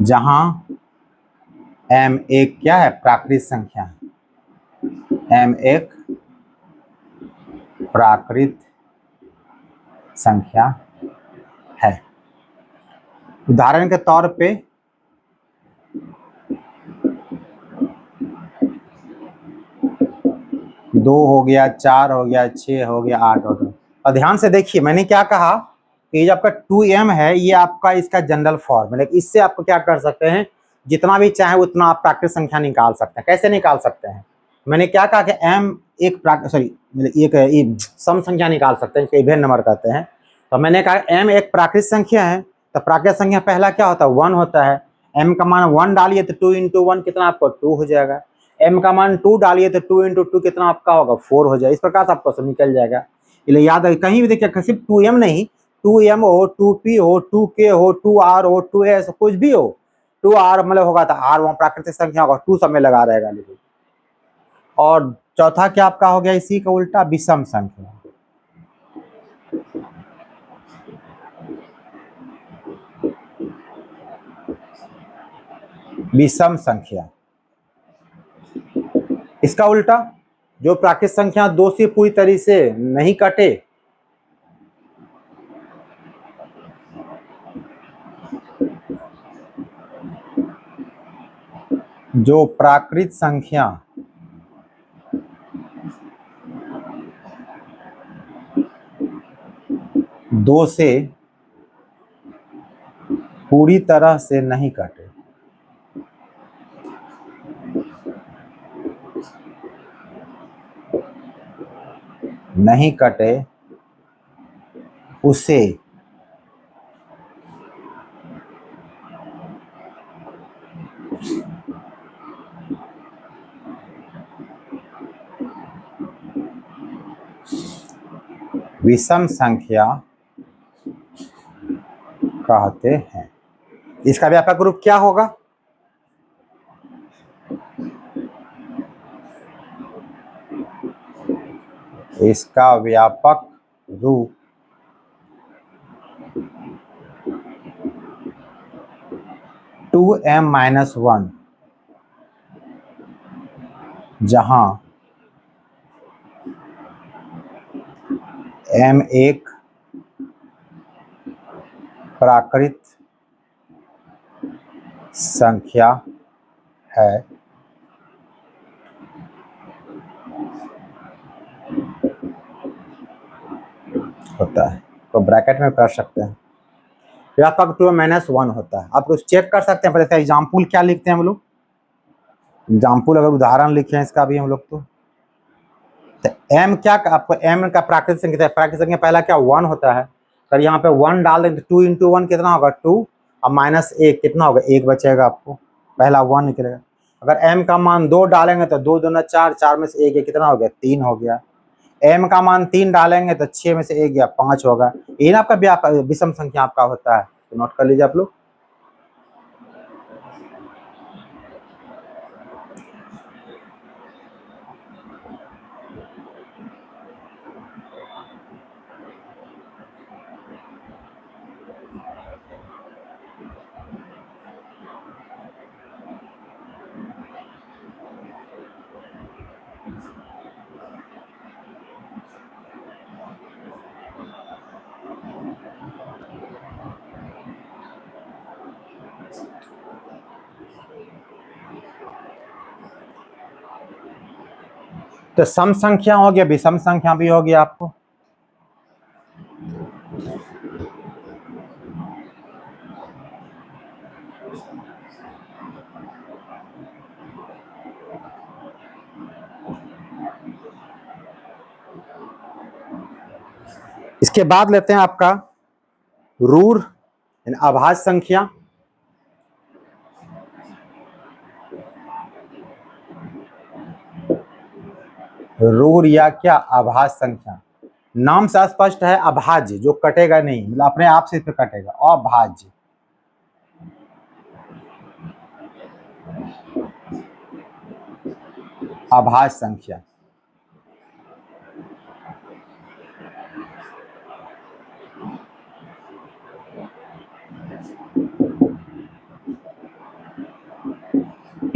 जहां m एक क्या है, प्राकृत संख्या है, m एक प्राकृत संख्या है। उदाहरण के तौर पे 2 हो गया, 4 हो गया, 6 हो गया, 8 हो गया। और ध्यान से देखिए मैंने क्या कहा कि जो आपका 2m है ये आपका इसका जनरल फॉर्म है, लेकिन इससे आपको क्या कर सकते हैं, जितना भी चाहे उतना आप प्राकृत संख्या निकाल सकते हैं। कैसे निकाल सकते हैं, मैंने क्या कहा कि m एक एक सम संख्या निकाल सकते हैं, इसको इवन नंबर कहते हैं। तो मैंने कहा m एक प्राकृत संख्या है, तो प्राकृत संख्या पहला क्या होता है, 1 होता है। m का मान 1 डालिए तो 2 इंटू 1 कितना आपको 2 हो जाएगा। m का मान 2 डालिए तो 2 इंटू 2 कितना आपका होगा 4 हो जाएगा। इस प्रकार से आपको सब निकल जाएगा। इसलिए याद है, कहीं भी देखिए सिर्फ 2m नहीं, 2m हो, 2p हो, 2k हो, 2r हो, 2s कुछ भी हो, 2r मतलब होगा तो r वहाँ प्राकृतिक संख्या होगा, 2 सब में लगा रहेगा। लेकिन और चौथा क्या आपका हो गया इसी का उल्टा, विषम संख्या। विषम संख्या इसका उल्टा, जो प्राकृत संख्या 2 से पूरी तरह से नहीं कटे, जो प्राकृत संख्या 2 से पूरी तरह से नहीं कटे, नहीं कटे उसे विषम संख्या कहते हैं। इसका व्यापक रूप क्या होगा? इसका व्यापक रूप टू m-1, जहां m एक प्राकृत संख्या है होता है, तो ब्रैकेट में कर सकते हैं। व्यापक 2m-1 होता है। आप कुछ चेक कर सकते हैं। पहले एग्जाम्पल क्या लिखते हैं हम लोग? एग्जाम्पल अगर उदाहरण लिखे हैं इसका भी हम लोग तो m क्या, आपको m का प्राकृतिक संख्या, प्राकृतिक संख्या पहला क्या 1 होता है। अगर यहाँ पे 1 डाल दें तो 2 इंटू 1 कितना होगा 2, और -1 कितना होगा 1 बचेगा, आपको पहला 1 निकलेगा। अगर m का मान 2 डालेंगे तो 2 दूना 4, 4 में से 1 कितना हो गया 3 हो गया। m का मान 3 डालेंगे तो 6 में से 1 गया 5 होगा। ये ना आपका विषम संख्या आपका होता है, तो नोट कर लीजिए आप लोग। तो सम संख्या हो गया, विषम संख्या भी हो गया आपको। इसके बाद लेते हैं आपका रूढ़ अभाज्य संख्या। रूढ़ या क्या अभाज्य संख्या, नाम से स्पष्ट है अभाज्य, जो कटेगा नहीं, मतलब अपने आप से तो कटेगा, अभाज्य। अभाज्य संख्या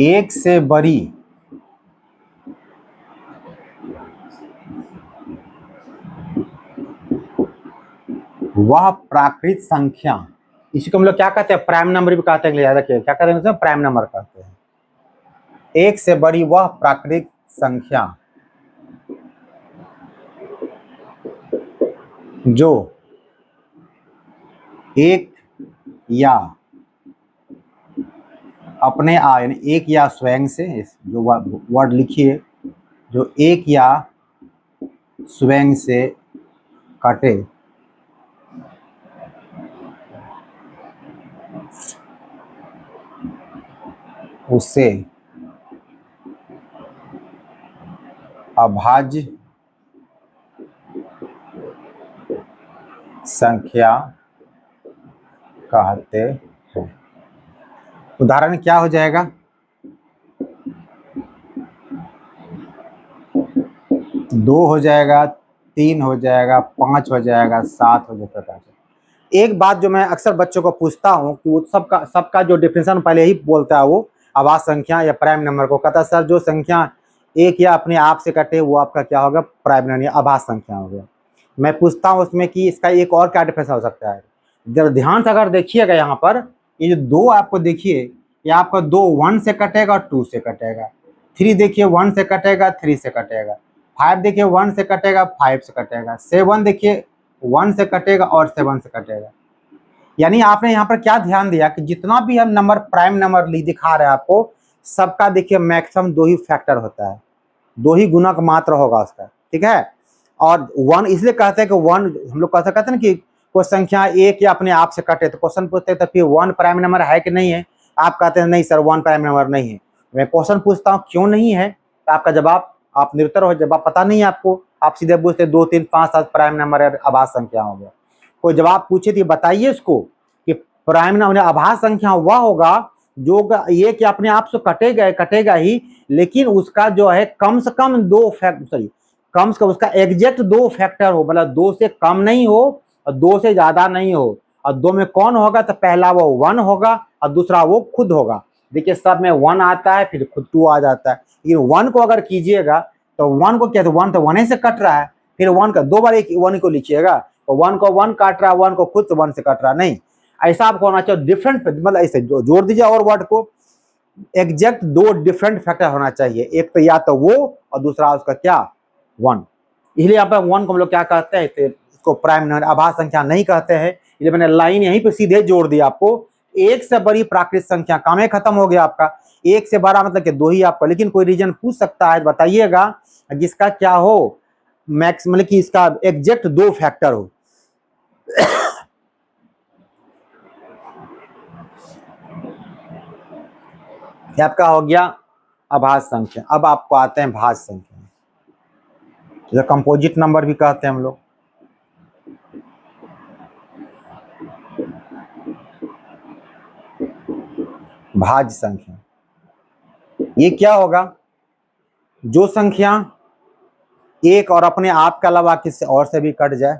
एक से बड़ी वह प्राकृत संख्या, इसी को हम लोग क्या कहते हैं प्राइम नंबर भी कहते हैं, याद रखिए क्या कहते हैं, प्राइम नंबर कहते हैं। एक से बड़ी वह प्राकृत संख्या जो एक या अपने यानी एक या स्वयं से, जो वर्ड लिखिए, जो एक या स्वयं से कटे उसे अभाज्य संख्या कहते हैं। उदाहरण क्या हो जाएगा, 2 हो जाएगा, 3 हो जाएगा, 5 हो जाएगा, 7 हो जाएगा। एक बात जो मैं अक्सर बच्चों को पूछता हूँ कि वो सबका जो डिफिनेशन पहले ही बोलता है, वो अभाज्य संख्या या प्राइम नंबर को कहता है सर जो संख्या एक या अपने आप से कटे वो आपका क्या होगा प्राइम नंबर या अभाज्य संख्या हो गया। मैं पूछता हूँ उसमें कि इसका एक और क्या डिफरेंस हो सकता है। जब ध्यान से अगर देखिएगा यहाँ पर ये जो 2 आपको देखिए, ये आपका 2 1 से कटेगा और 2 से कटेगा। 3 देखिए 1 से कटेगा, 3 से कटेगा। 5 देखिए 1 से कटेगा, 5 से कटेगा। 7 देखिए 1 से कटेगा और 7 से कटेगा। यानी आपने यहाँ पर क्या ध्यान दिया कि जितना भी हम नंबर प्राइम नंबर दिखा रहे हैं आपको, सबका देखिए मैक्सिमम 2 ही फैक्टर होता है, 2 ही गुणक मात्र होगा उसका, ठीक है। और 1 इसलिए कहते हैं कि 1 हम लोग कहते हैं ना कि कोई संख्या एक या अपने आप से कटे, तो क्वेश्चन पूछते हैं तो फिर 1 प्राइम नंबर है कि नहीं है, आप कहते हैं नहीं सर 1 प्राइम नंबर नहीं है। मैं क्वेश्चन पूछता हूँ क्यों नहीं है, तो आपका जवाब आप निरुत्तर हो, जवाब पता नहीं है आपको, आप सीधे पूछते 2 3 5 7 प्राइम नंबर है, आभास संख्या हो गया। कोई जवाब पूछे तो बताइए इसको कि प्राइम नंबर आभास संख्या वह होगा जो ये कि अपने आप से कटेगा ही, लेकिन उसका जो है कम से कम कम से कम उसका एग्जैक्ट 2 फैक्टर हो, मतलब 2 से कम नहीं हो और 2 से ज्यादा नहीं हो। और 2 में कौन होगा, तो पहला वो 1 होगा और दूसरा वो खुद होगा। देखिए सब में 1 आता है, फिर खुद 2 आ जाता है, लेकिन 1 को अगर कीजिएगा तो 1 को क्या, तो 1 तो 1 से कट रहा है, फिर 1 का 2 बार 1 को लिखिएगा तो 1 को 1 काट रहा है, 1 को खुद से 1 से कट रहा नहीं। ऐसा आपको होना चाहिए डिफरेंट, मतलब ऐसे जोड़ दीजिए और वर्ड को एग्जैक्ट 2 डिफरेंट फैक्टर होना चाहिए, एक तो या तो वो और दूसरा उसका क्या 1। इसलिए यहाँ पर 1 को हम लोग क्या कहते हैं, तो इसको प्राइम नंबर आभास संख्या नहीं कहते हैं। इसलिए मैंने लाइन यहीं पे सीधे जोड़ दी आपको। 1 से बड़ी प्राकृतिक संख्या, काम ही खत्म हो गया आपका। 1 से बड़ा मतलब कि 2 ही आपका, लेकिन कोई रीजन पूछ सकता है, बताइएगा जिसका क्या हो मैक्स, मतलब कि इसका एग्जैक्ट 2 फैक्टर हो। आपका हो गया आभास संख्या। अब आपको आते हैं भाज्य संख्या, जो कंपोजिट नंबर भी कहते हैं हम लोग। भाज्य संख्या ये क्या होगा, जो संख्या एक और अपने आप के अलावा किसी और से भी कट जाए,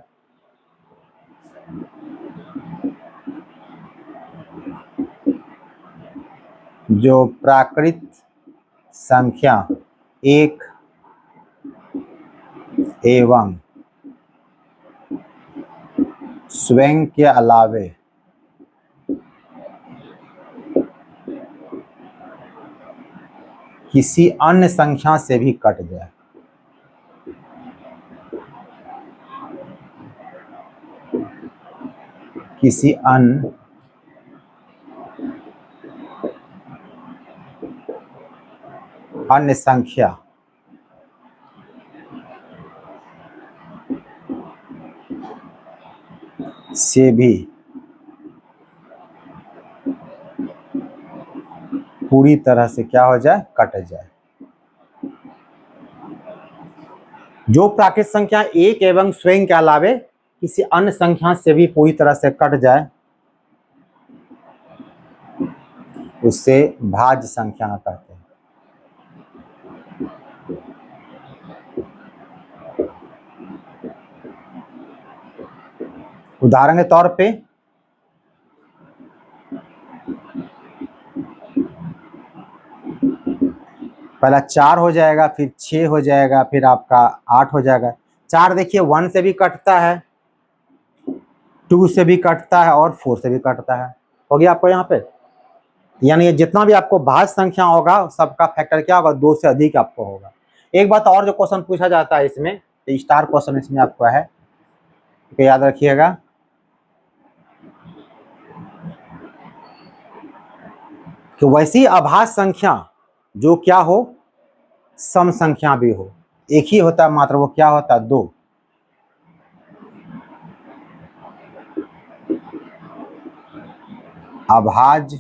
जो प्राकृत संख्या एक एवं स्वयं के अलावे किसी अन्य संख्या से भी कट जाए, किसी अन्य संख्या से भी पूरी तरह से क्या हो जाए, कट जाए। जो प्राकृत संख्या एक एवं स्वयं के अलावे किसी अन्य संख्या से भी पूरी तरह से कट जाए, उससे भाज्य संख्या कहते हैं। उदाहरण के तौर पे पहला 4 हो जाएगा, फिर 6 हो जाएगा, फिर आपका 8 हो जाएगा। 4 देखिए 1 से भी कटता है, 2 से भी कटता है और 4 से भी कटता है। हो गया आपको यहाँ पे, यानी ये जितना भी आपको भाज्य संख्या होगा सबका फैक्टर क्या होगा, 2 से अधिक आपको होगा। एक बात और जो क्वेश्चन पूछा जाता है इसमें, तो स्टार क्वेश्चन इसमें आपको है, तो याद रखिएगा कि वैसी आभाज्य संख्या जो क्या हो, सम संख्या भी हो। एक ही होता है मात्र, वो क्या होता है, 2। अभाज्य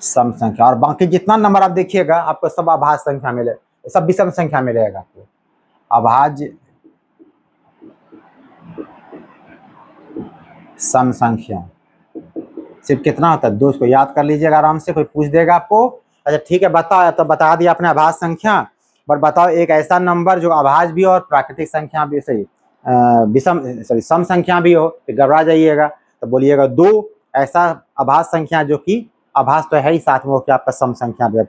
सम संख्या, और बाकी जितना नंबर आप देखिएगा आपको सब अभाज्य संख्या मिले, सब विषम संख्या मिलेगा आपको। अभाज्य सम संख्या सिर्फ कितना होता है, 2। इसको याद कर लीजिएगा आराम से, कोई पूछ देगा आपको। अच्छा ठीक है, बताओ, तो बता दिया आपने अभाज्य संख्या, पर बताओ एक ऐसा नंबर जो अभाज्य भी हो और प्राकृतिक संख्या भी, सही सम संख्या भी हो, फिर घबरा जाइएगा तो बोलिएगा 2 ऐसा अभाज्य संख्या जो कि आभास तो है ही, साथ में वो क्या आपका सम संख्या भी है।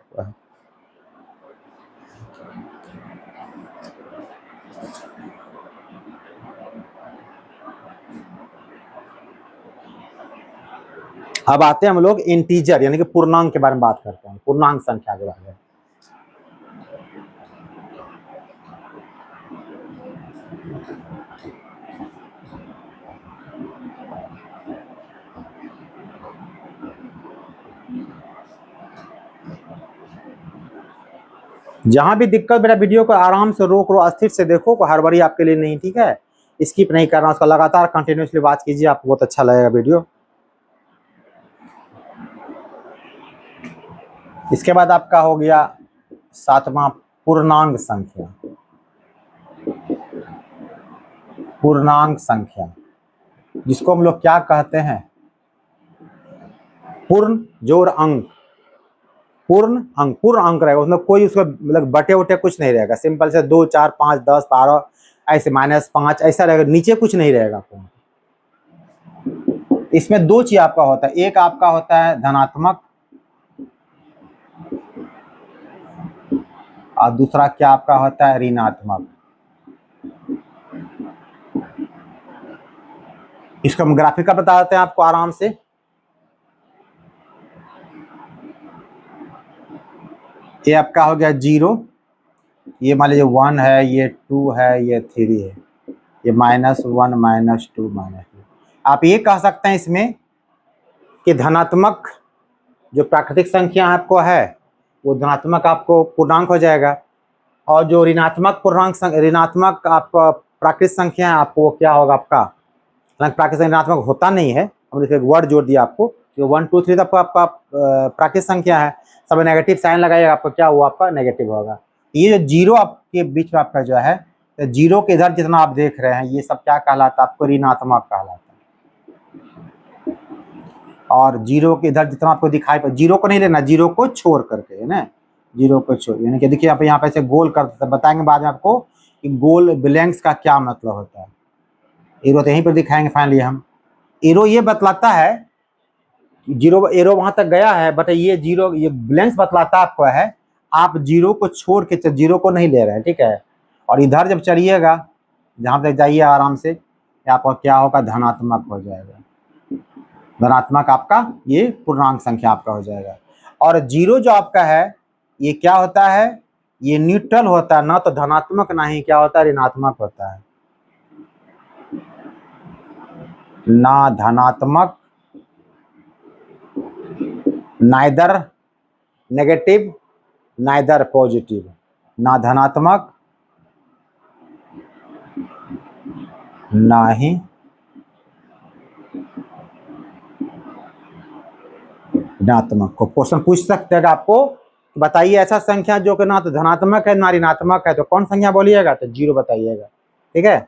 अब आते हैं हम लोग इंटीजर यानी कि पूर्णांक के बारे में बात करते हैं, पूर्णांक संख्या के बारे में। जहां भी दिक्कत, मेरा वीडियो को आराम से रोक लो, अस्थिर से देखो, को हड़बड़ी आपके लिए नहीं, ठीक है। स्किप नहीं करना, उसका लगातार कंटिन्यूसली बात कीजिए, आपको बहुत अच्छा लगेगा वीडियो। इसके बाद आपका हो गया 7वां पूर्णांक संख्या। पूर्णांक संख्या, जिसको हम लोग क्या कहते हैं, पूर्ण जोड़ अंक, पूर्ण अंक, पूर्ण अंक रहेगा, उसमें कोई उसका मतलब बटे उटे कुछ नहीं रहेगा, सिंपल से 2 4 5 10 12 ऐसे -5 ऐसा रहेगा, नीचे कुछ नहीं रहेगा। इसमें दो चीज आपका होता है, एक आपका होता है धनात्मक और दूसरा क्या आपका होता है ऋणात्मक। इसको हम ग्राफिकल बता देते हैं आपको आराम से। ये आपका हो गया 0, ये मान लीजिए 1 है, ये 2 है, ये 3 है, ये -1 -2 -2। आप ये कह सकते हैं इसमें कि धनात्मक जो प्राकृतिक संख्या आपको है वो धनात्मक आपको पूर्णांक हो जाएगा, और जो ऋणात्मक पूर्णांक ऋणात्मक आपका प्राकृतिक संख्या है आपको वो क्या होगा आपका, प्राकृतिक ऋणात्मक होता नहीं है, हमने एक वर्ड जोड़ दिया आपको, जो 1 2 3 तक आपका प्राकृतिक संख्या है, सब नेगेटिव साइन लगाइएगा, आपको क्या हुआ आपका नेगेटिव होगा। ये जो जीरो आपके बीच में आपका जो है, तो जीरो के इधर जितना आप देख रहे हैं ये सब क्या कहलाता है आपको ऋणात्मक कहलाता है, और जीरो के इधर जितना आपको दिखाई पड़, जीरो को नहीं लेना, जीरो को छोड़ करके है ना, जीरो को छोड़, यानी कि देखिए यहाँ पे ऐसे गोल कर बताएंगे बाद में आपको कि गोल ब्लैंक्स का क्या मतलब होता है। एरो तो यहीं पर दिखाएंगे फाइनली हम। एरो ये बतलाता है जीरो, एरो वहां तक गया है, बट ये जीरो, ये ब्लैंक्स बतलाता आपको है आप जीरो को छोड़ के, जीरो को नहीं ले रहे हैं, ठीक है। और इधर जब चलिएगा जहां तक जाइए आराम से, आपका क्या होगा धनात्मक हो जाएगा, धनात्मक आपका ये पूर्णांक संख्या आपका हो जाएगा। और जीरो जो आपका है ये क्या होता है, ये न्यूट्रल होता है, ना तो धनात्मक ना ही क्या होता है ऋणात्मक होता है, ना धनात्मक नाइदर नेगेटिव नाइदर पॉजिटिव, ना धनात्मक ना ही ऋणात्मक। को क्वेश्चन पूछ सकते हैं आपको, बताइए ऐसा संख्या जो कि ना तो धनात्मक है ना ऋणात्मक है, तो कौन संख्या बोलिएगा, तो जीरो बताइएगा, ठीक है।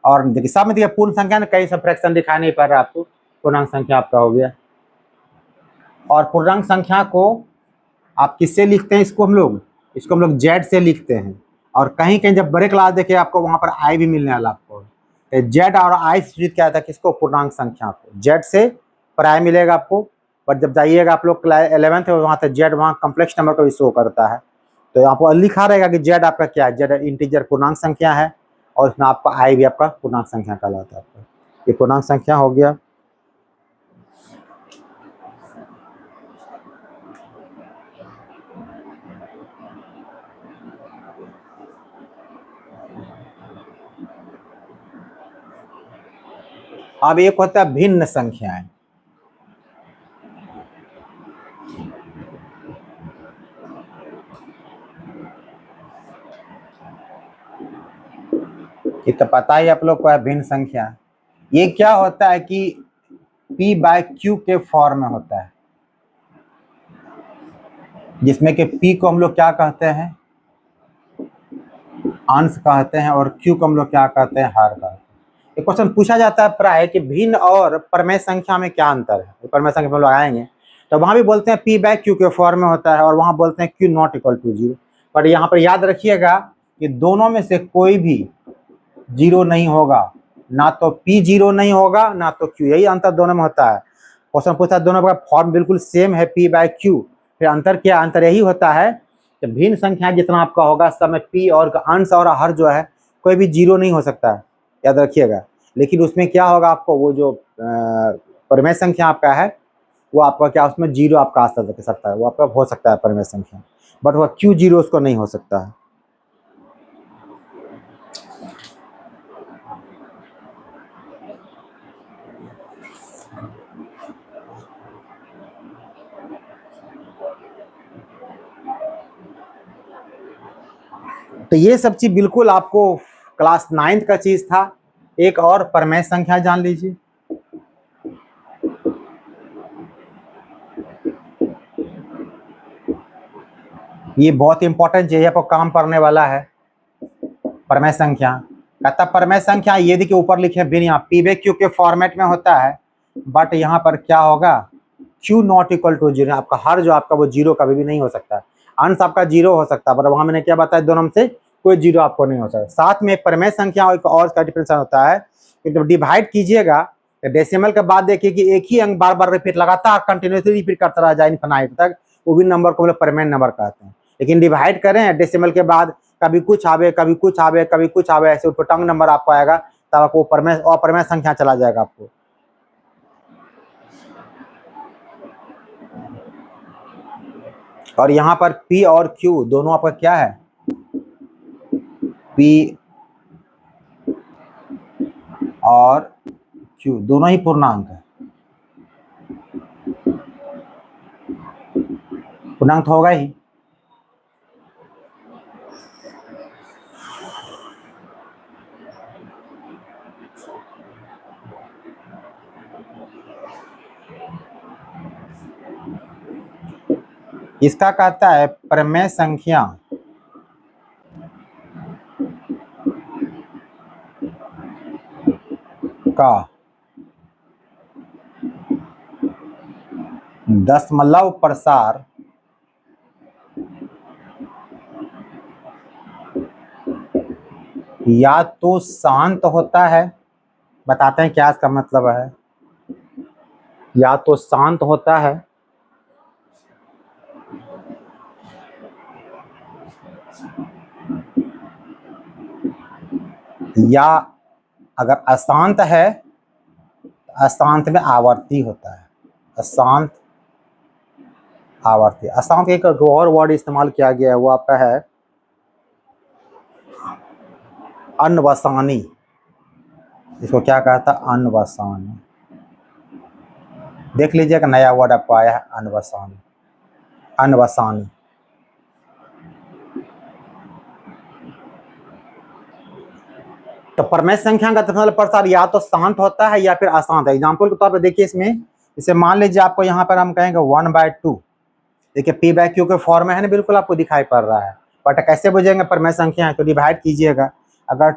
और देखिए सब में देखिए पूर्ण संख्या में कई सब फ्रैक्शन दिखाई नहीं पड़ रहा आपको, पूर्णांक संख्या आपका हो गया। और पूर्णांक संख्या को आप किससे लिखते हैं, इसको हम लोग जेड से लिखते हैं, और कहीं कहीं जब बड़े क्लास देखे आपको वहां पर आई भी मिलने वाला आपको, जेड और आई सूचित क्या था किसको, पूर्णांक संख्या को, जेड से पर आई मिलेगा आपको, बट जब जाइएगा आप लोग 11th में वहाँ से जेड वहाँ कम्प्लेक्स नंबर को भी शो करता है, तो आपको लिखा रहेगा कि जेड आपका क्या है, जेड इंटीजर पूर्णांक संख्या है, और इसमें आपका आई भी आपका पूर्णांक संख्या कहलाता है आपका, ये पूर्णांक संख्या हो गया। अब एक होता है भिन्न संख्याएं, ये तो पता ही आप लोग को है भिन्न संख्या। ये क्या होता है कि p/q के फॉर्म में होता है, जिसमें कि p को हम लोग क्या कहते हैं अंश कहते हैं, और q को हम लोग क्या कहते हैं हर कहते हैं। एक क्वेश्चन पूछा जाता है प्राय कि भिन्न और परमेय संख्या में क्या अंतर है, परमेय संख्या में लगाएंगे तो वहां भी बोलते हैं p/q के फॉर्म में होता है, और वहां बोलते हैं q ≠ 0। पर यहाँ पर याद रखिएगा कि दोनों में से कोई भी जीरो नहीं होगा, ना तो p जीरो नहीं होगा ना तो q, यही अंतर दोनों में होता है। क्वेश्चन पूछता है दोनों का फॉर्म बिल्कुल सेम है p/q, फिर अंतर क्या, अंतर यही होता है कि भिन्न संख्या जितना आपका होगा सब में p और अंश और हर जो है कोई भी जीरो नहीं हो सकता है, याद रखिएगा। लेकिन उसमें क्या होगा आपको, वो जो परमेय संख्या आपका है वो आपका क्या, उसमें जीरो आपका आ सकता है, वो आपका हो सकता है परमेय संख्या, बट वह q जीरो उसको नहीं हो सकता है। तो ये सब चीज बिल्कुल आपको क्लास 9th का चीज था। एक और परमेय संख्या जान लीजिए, ये बहुत इंपॉर्टेंट चीज है, आपको काम पड़ने वाला है। परमेय संख्या कहता परमेय संख्या ये देखिए ऊपर लिखे बिन, यहाँ पी बाई क्यू के फॉर्मेट में होता है, बट यहाँ पर क्या होगा, q not equal to zero. आपका हर जो आपका वो जीरो कभी भी नहीं हो सकता है, अंश आपका जीरो हो सकता है, पर वहां मैंने क्या बताया, दोनों में से कोई जीरो आपको नहीं हो सकता। साथ में एक परमेय संख्या एक और का डिफरेंस होता है कि जब डिवाइड कीजिएगा डेसिमल के बाद देखिए कि एक ही अंक बार बार रिपीट लगातार कंटिन्यूसली रिपीट करता रहा जाए इनफिनाइट तक, वो भी नंबर को मतलब परमेय नंबर कहते हैं। लेकिन डिवाइड करें डेसिमल के बाद कभी कुछ आवे कभी कुछ आवे कभी कुछ आवे, ऐसे टंग नंबर आपको आएगा, तब आपको परमेय अपरमेय संख्या चला जाएगा आपको। और यहाँ पर P और Q दोनों आपका क्या है, P और Q दोनों ही पूर्णांक है, पूर्णांक तो होगा ही। इसका कहता है परमेय संख्या का दशमलव प्रसार या तो शांत होता है, बताते हैं क्या इसका मतलब है, या तो शांत होता है या अगर अशांत है, अशांत में आवर्ती होता है, अशांत आवर्ती। अशांत एक और वर्ड इस्तेमाल किया गया है, वो आपका है अनवसानी। इसको क्या कहता है, अनवसानी। देख लीजिएगा नया वर्ड आपको आया है अनवसानी, अनवसानी। तो परमेय संख्या का दशमलव प्रसार या तो शांत होता है या फिर अशांत है। एग्जाम्पल के तौर पर देखिए इसमें, इसे मान लीजिए आपको यहाँ पर हम कहेंगे 1/2, देखिए P बाई क्यू के फॉर्म में है ना, बिल्कुल आपको दिखाई पड़ रहा है। बट कैसे बुझेंगे परमेय संख्या है, तो डिवाइड कीजिएगा, अगर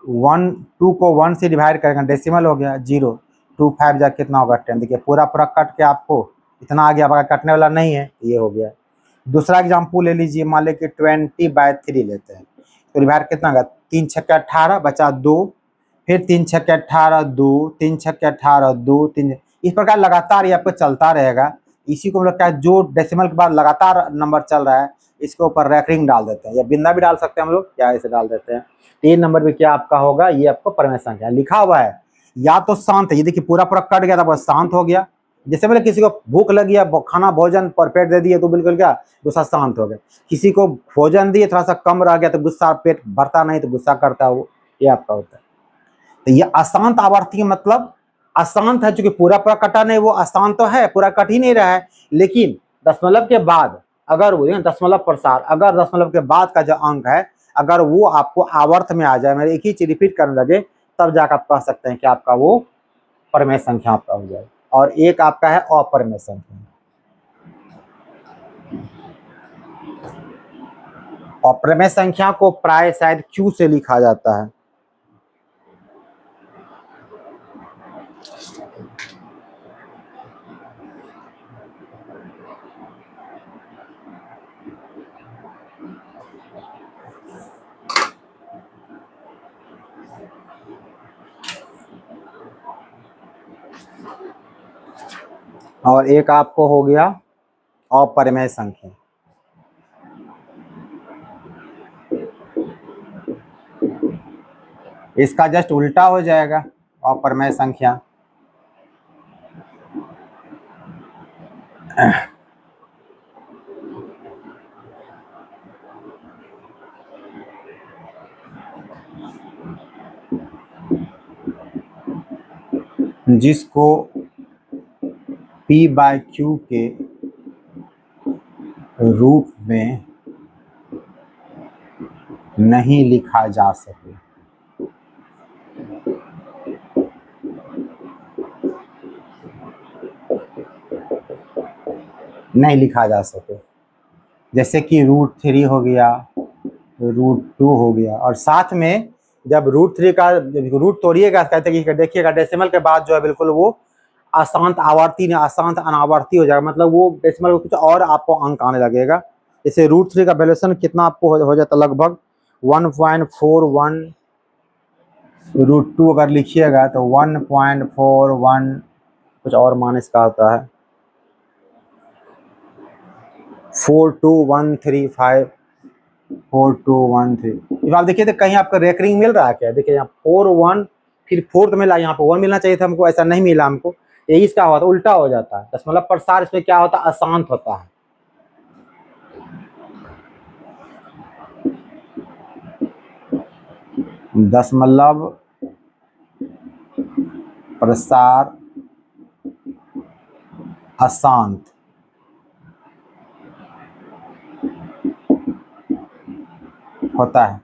2 को 1 से डिवाइड करेंगे डेसिमल हो गया 0, 2 5 जा कितना होगा 10, देखिए पूरा पूरा कट के आपको इतना आ गया, अगर कटने वाला नहीं है ये हो गया। दूसरा एग्जाम्पल ले लीजिए, मान लीजिए 20/3 लेते हैं, तो डिवाइड कितना होगा, 3 छक्के 18 बचा 2, फिर 3 छक्के 18 2, 3 छक्के 18 2, 3, इस प्रकार लगातार ये आपको चलता रहेगा। इसी को मतलब क्या है, जो डेसिमल के बाद लगातार नंबर चल रहा है इसके ऊपर रैंकिंग डाल देते हैं, या बिंदा भी डाल सकते हैं हम लोग, क्या ऐसे डाल देते हैं। 3 नंबर भी क्या आपका होगा, ये आपको परमेय संख्या लिखा हुआ है। या तो शांत है, ये देखिए पूरा पूरा कट गया था बस शांत हो गया, जैसे बोले किसी को भूख लगी है, खाना भोजन परपेट दे दिए तो बिल्कुल क्या गुस्सा शांत हो गया, किसी को भोजन दिए थोड़ा सा कम रह गया तो गुस्सा, पेट भरता नहीं तो गुस्सा करता है वो, ये आपका होता है। तो ये अशांत आवर्ती मतलब अशांत है, चूंकि पूरा पूरा कटा नहीं, वो अशांत तो है, पूरा कट ही नहीं रहा है, लेकिन दशमलव के बाद अगर वो दशमलव प्रसार, अगर दशमलव के बाद का जो अंक है अगर वो आपको आवर्त में आ जाए, मेरे एक ही चीज रिपीट करने लगे, तब जाकर आप कह सकते हैं कि आपका वो परमेय संख्या आपका हो जाए। और एक आपका है अपरमेय संख्या। अपरमेय संख्या को प्राय शायद क्यू से लिखा जाता है। और एक आपको हो गया अपरमेय संख्या। इसका जस्ट उल्टा हो जाएगा अपरमेय संख्या। जिसको P बाई क्यू के रूप में नहीं लिखा जा सके, नहीं लिखा जा सके, जैसे कि √3 हो गया, √2 हो गया, और साथ में जब √3 का रूट तोड़िएगा कहते हैं कि देखिएगा डेसिमल के बाद जो है बिल्कुल वो अशांत आवर्ती ने अशांत अनावर्ती हो जाएगा, मतलब वो डेसिमल को कुछ और आपको अंक आने लगेगा। जैसे √3 का वैल्यूएशन कितना आपको हो जाता है, लगभग 1.41। √2 अगर लिखिएगा तो 1.41 कुछ और मान इसका होता है 42135 4213। अब आप देखिए तो कहीं आपका रेकरिंग मिल रहा है क्या? देखिए यहाँ 41 फिर 4 मिला, यहाँ पे 1 मिलना चाहिए था हमको, ऐसा नहीं मिला हमको। यही इसका होता है, उल्टा हो जाता है। दशमलव प्रसार इसमें क्या होता है, अशांत होता है। दशमलव प्रसार अशांत होता है।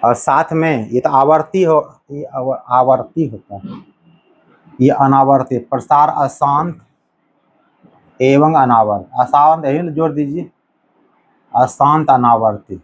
और साथ में ये तो आवर्ती हो, ये आवर्ती होता है, ये अनावर्ती। प्रसार अशांत एवं अनावर्त, अशांत यही जोड़ दीजिए, अशांत अनावर्ती।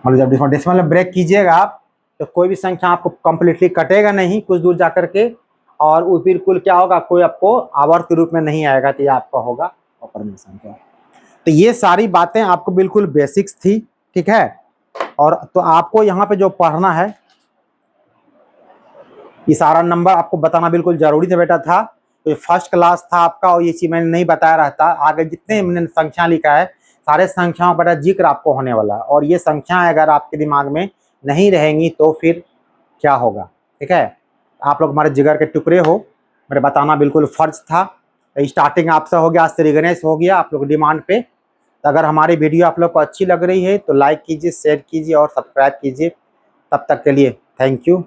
मतलब जब डेसिमल में ब्रेक कीजिएगा आप तो कोई भी संख्या आपको कंप्लीटली कटेगा नहीं कुछ दूर जाकर के, और वो बिल्कुल क्या होगा, कोई आपको आवर्त के रूप में नहीं आएगा, तो ये आपका होगा अपरिमेय संख्या। तो ये सारी बातें आपको बिल्कुल बेसिक्स थी, ठीक है। और तो आपको यहाँ पे जो पढ़ना है, ये सारा नंबर आपको बताना बिल्कुल जरूरी था बेटा था। तो ये फर्स्ट क्लास था आपका, और ये चीज मैंने नहीं बताया रहता। आगे जितने मैंने संख्या लिखा है सारे संख्याओं का जिक्र आपको होने वाला है, और ये संख्याएं अगर आपके दिमाग में नहीं रहेंगी तो फिर क्या होगा, ठीक है। आप लोग हमारे जिगर के टुकड़े हो, मेरे बताना बिल्कुल फर्ज था। स्टार्टिंग आपसे हो गया, आज श्री गणेश हो गया आप लोग डिमांड पे। तो अगर हमारी वीडियो आप लोग को अच्छी लग रही है तो लाइक कीजिए, शेयर कीजिए और सब्सक्राइब कीजिए। तब तक के लिए थैंक यू।